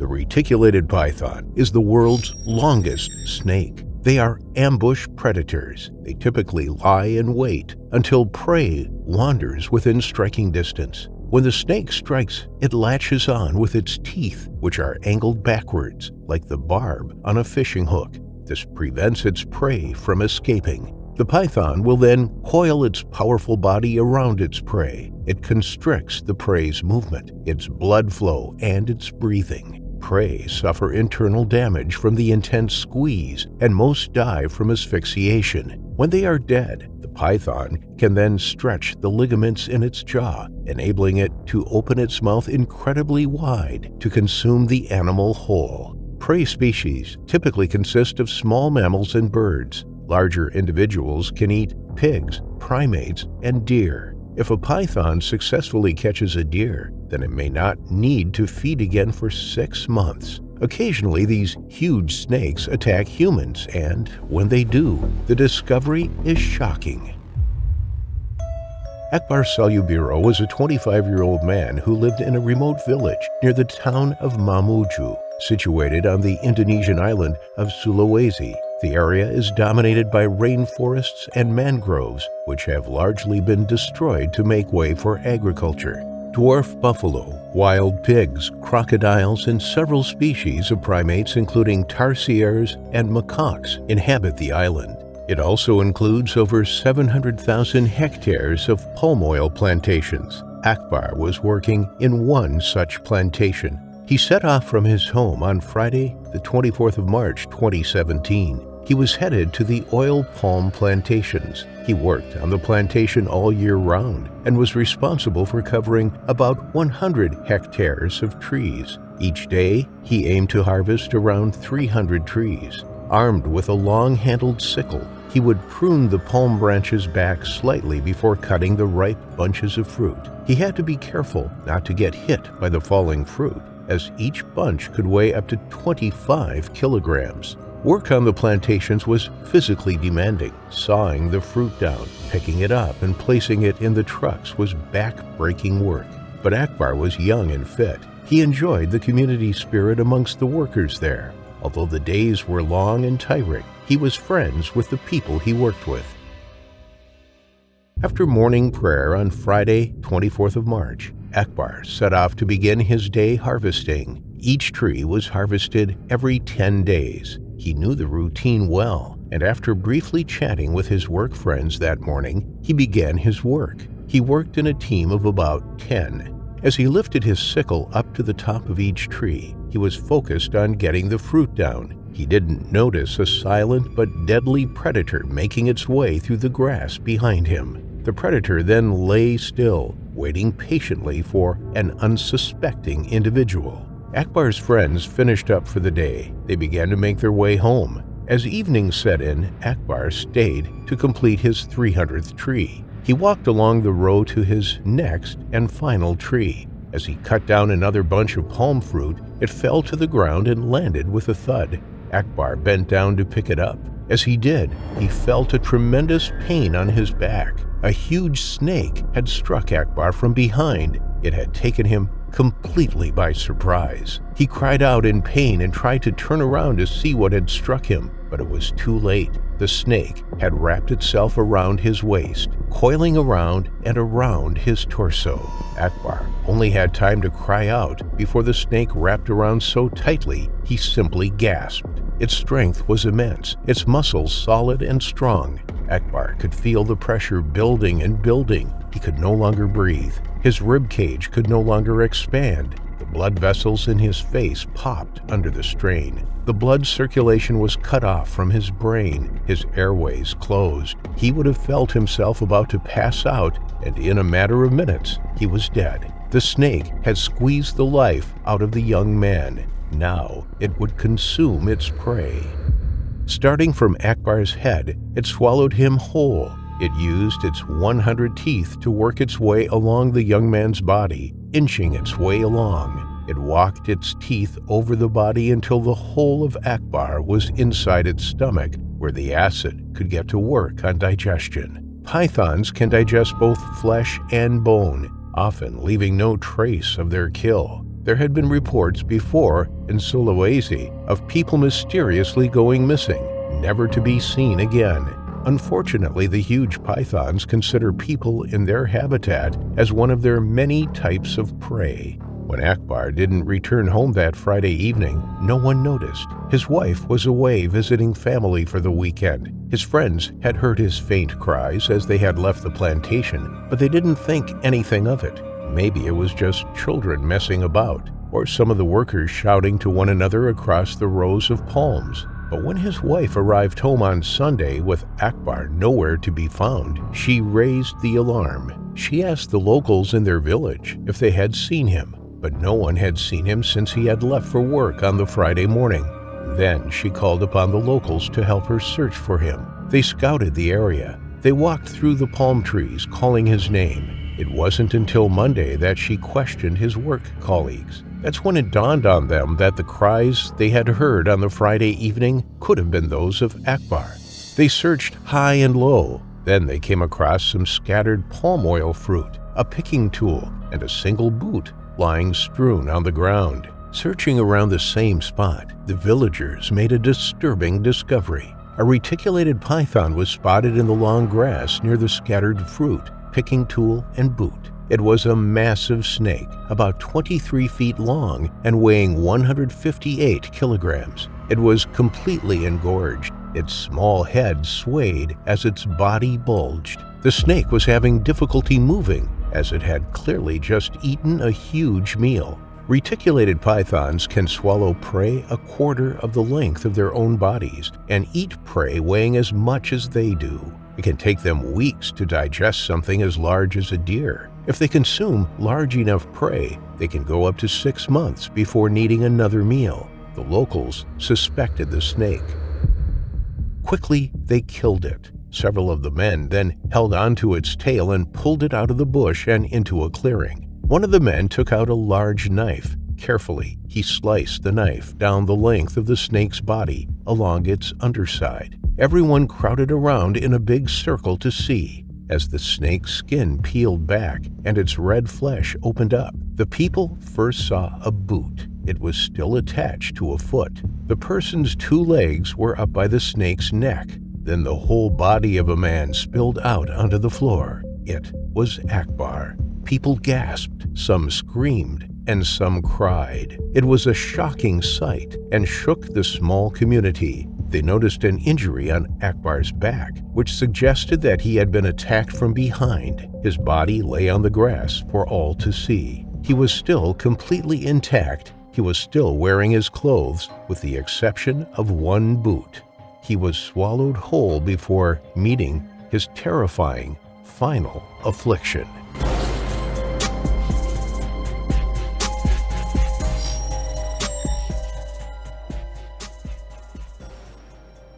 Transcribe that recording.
The reticulated python is the world's longest snake. They are ambush predators. They typically lie in wait until prey wanders within striking distance. When the snake strikes, it latches on with its teeth, which are angled backwards, like the barb on a fishing hook. This prevents its prey from escaping. The python will then coil its powerful body around its prey. It constricts the prey's movement, its blood flow, and its breathing. Prey suffer internal damage from the intense squeeze, and most die from asphyxiation. When they are dead, the python can then stretch the ligaments in its jaw, enabling it to open its mouth incredibly wide to consume the animal whole. Prey species typically consist of small mammals and birds. Larger individuals can eat pigs, primates, and deer. If a python successfully catches a deer, then it may not need to feed again for 6 months. Occasionally, these huge snakes attack humans, and when they do, the discovery is shocking. Akbar Salubiro was a 25-year-old man who lived in a remote village near the town of Mamuju, situated on the Indonesian island of Sulawesi. The area is dominated by rainforests and mangroves, which have largely been destroyed to make way for agriculture. Dwarf buffalo, wild pigs, crocodiles, and several species of primates including tarsiers and macaques inhabit the island. It also includes over 700,000 hectares of palm oil plantations. Akbar was working in one such plantation. He set off from his home on Friday, the 24th of March, 2017. He was headed to the oil palm plantations. He worked on the plantation all year round and was responsible for covering about 100 hectares of trees. Each day, he aimed to harvest around 300 trees. Armed with a long-handled sickle, he would prune the palm branches back slightly before cutting the ripe bunches of fruit. He had to be careful not to get hit by the falling fruit, as each bunch could weigh up to 25 kilograms. Work on the plantations was physically demanding. Sawing the fruit down, picking it up, and placing it in the trucks was back-breaking work. But Akbar was young and fit. He enjoyed the community spirit amongst the workers there. Although the days were long and tiring, he was friends with the people he worked with. After morning prayer on Friday, 24th of March, Akbar set off to begin his day harvesting. Each tree was harvested every 10 days. He knew the routine well, and after briefly chatting with his work friends that morning, he began his work. He worked in a team of about 10. As he lifted his sickle up to the top of each tree, he was focused on getting the fruit down. He didn't notice a silent but deadly predator making its way through the grass behind him. The predator then lay still, waiting patiently for an unsuspecting individual. Akbar's friends finished up for the day. They began to make their way home. As evening set in, Akbar stayed to complete his 300th tree. He walked along the row to his next and final tree. As he cut down another bunch of palm fruit, it fell to the ground and landed with a thud. Akbar bent down to pick it up. As he did, he felt a tremendous pain on his back. A huge snake had struck Akbar from behind. It had taken him completely by surprise. He cried out in pain and tried to turn around to see what had struck him, but it was too late. The snake had wrapped itself around his waist, coiling around and around his torso. Akbar only had time to cry out before the snake wrapped around so tightly he simply gasped. Its strength was immense, its muscles solid and strong. Akbar could feel the pressure building and building. He could no longer breathe. His rib cage could no longer expand. The blood vessels in his face popped under the strain. The blood circulation was cut off from his brain. His airways closed. He would have felt himself about to pass out, and in a matter of minutes, he was dead. The snake had squeezed the life out of the young man. Now it would consume its prey. Starting from Akbar's head, it swallowed him whole. It used its 100 teeth to work its way along the young man's body, inching its way along. It walked its teeth over the body until the whole of Akbar was inside its stomach, where the acid could get to work on digestion. Pythons can digest both flesh and bone, often leaving no trace of their kill. There had been reports before in Sulawesi of people mysteriously going missing, never to be seen again. Unfortunately, the huge pythons consider people in their habitat as one of their many types of prey. When Akbar didn't return home that Friday evening, no one noticed. His wife was away visiting family for the weekend. His friends had heard his faint cries as they had left the plantation, but they didn't think anything of it. Maybe it was just children messing about, or some of the workers shouting to one another across the rows of palms. But when his wife arrived home on Sunday with Akbar nowhere to be found, she raised the alarm. She asked the locals in their village if they had seen him, but no one had seen him since he had left for work on the Friday morning. Then she called upon the locals to help her search for him. They scouted the area. They walked through the palm trees, calling his name. It wasn't until Monday that she questioned his work colleagues. That's when it dawned on them that the cries they had heard on the Friday evening could have been those of Akbar. They searched high and low. Then they came across some scattered palm oil fruit, a picking tool, and a single boot lying strewn on the ground. Searching around the same spot, the villagers made a disturbing discovery. A reticulated python was spotted in the long grass near the scattered fruit, picking tool, and boot. It was a massive snake, about 23 feet long and weighing 158 kilograms. It was completely engorged. Its small head swayed as its body bulged. The snake was having difficulty moving, as it had clearly just eaten a huge meal. Reticulated pythons can swallow prey a quarter of the length of their own bodies and eat prey weighing as much as they do. It can take them weeks to digest something as large as a deer. If they consume large enough prey, they can go up to 6 months before needing another meal. The locals suspected the snake. Quickly, they killed it. Several of the men then held onto its tail and pulled it out of the bush and into a clearing. One of the men took out a large knife. Carefully, he sliced the knife down the length of the snake's body along its underside. Everyone crowded around in a big circle to see. As the snake's skin peeled back and its red flesh opened up, the people first saw a boot. It was still attached to a foot. The person's 2 legs were up by the snake's neck. Then the whole body of a man spilled out onto the floor. It was Akbar. People gasped, some screamed, and some cried. It was a shocking sight and shook the small community. They noticed an injury on Akbar's back, which suggested that he had been attacked from behind. His body lay on the grass for all to see. He was still completely intact. He was still wearing his clothes, with the exception of 1 boot. He was swallowed whole before meeting his terrifying final affliction.